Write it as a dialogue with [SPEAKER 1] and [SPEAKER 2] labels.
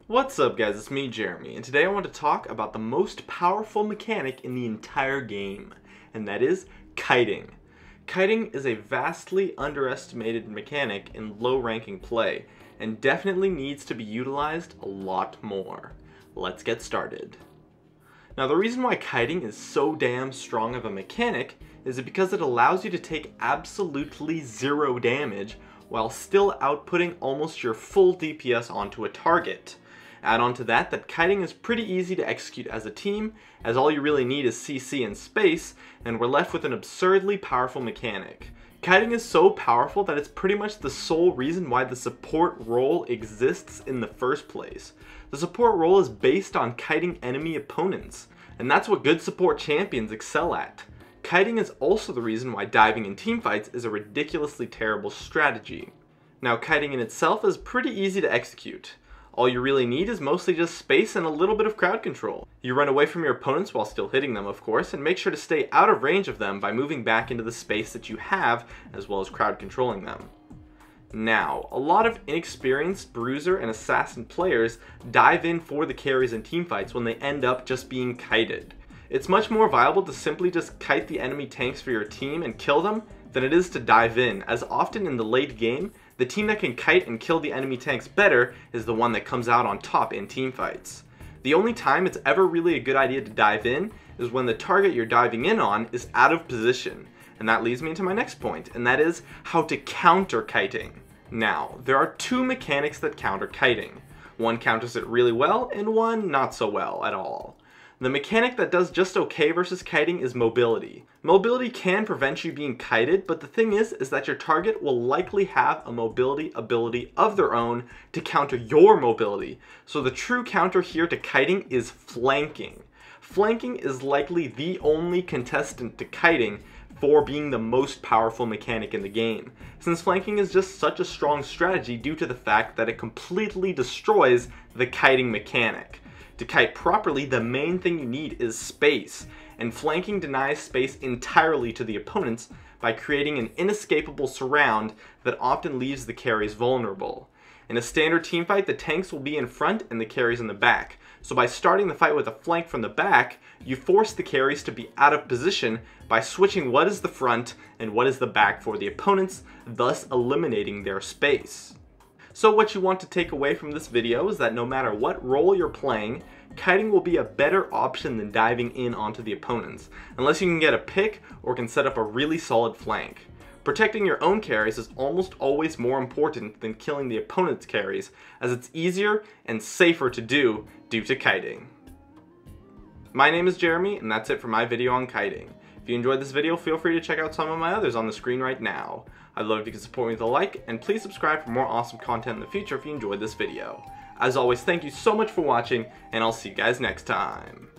[SPEAKER 1] What's up guys, it's me Jeremy, and today I want to talk about the most powerful mechanic in the entire game, and that is kiting. Kiting is a vastly underestimated mechanic in low ranking play, and definitely needs to be utilized a lot more. Let's get started. Now the reason why kiting is so damn strong of a mechanic is because it allows you to take absolutely zero damage while still outputting almost your full DPS onto a target. Add on to that kiting is pretty easy to execute as a team, as all you really need is CC and space, and we're left with an absurdly powerful mechanic. Kiting is so powerful that it's pretty much the sole reason why the support role exists in the first place. The support role is based on kiting enemy opponents, and that's what good support champions excel at. Kiting is also the reason why diving in teamfights is a ridiculously terrible strategy. Now kiting in itself is pretty easy to execute. All you really need is mostly just space and a little bit of crowd control. You run away from your opponents while still hitting them, of course, and make sure to stay out of range of them by moving back into the space that you have, as well as crowd controlling them. Now, a lot of inexperienced bruiser and assassin players dive in for the carries in teamfights when they end up just being kited. It's much more viable to simply just kite the enemy tanks for your team and kill them than it is to dive in, as often in the late game, the team that can kite and kill the enemy tanks better is the one that comes out on top in teamfights. The only time it's ever really a good idea to dive in is when the target you're diving in on is out of position. And that leads me to my next point, and that is how to counter kiting. Now, there are two mechanics that counter kiting. One counters it really well, and one not so well at all. The mechanic that does just okay versus kiting is mobility. Mobility can prevent you being kited, but the thing is that your target will likely have a mobility ability of their own to counter your mobility. So the true counter here to kiting is flanking. Flanking is likely the only contestant to kiting for being the most powerful mechanic in the game, since flanking is just such a strong strategy due to the fact that it completely destroys the kiting mechanic. To kite properly, the main thing you need is space, and flanking denies space entirely to the opponents by creating an inescapable surround that often leaves the carries vulnerable. In a standard teamfight, the tanks will be in front and the carries in the back, so by starting the fight with a flank from the back, you force the carries to be out of position by switching what is the front and what is the back for the opponents, thus eliminating their space. So what you want to take away from this video is that no matter what role you're playing, kiting will be a better option than diving in onto the opponents, unless you can get a pick or can set up a really solid flank. Protecting your own carries is almost always more important than killing the opponent's carries, as it's easier and safer to do due to kiting. My name is Jeremy, and that's it for my video on kiting. If you enjoyed this video, feel free to check out some of my others on the screen right now. I'd love if you could support me with a like, and please subscribe for more awesome content in the future if you enjoyed this video. As always, thank you so much for watching, and I'll see you guys next time.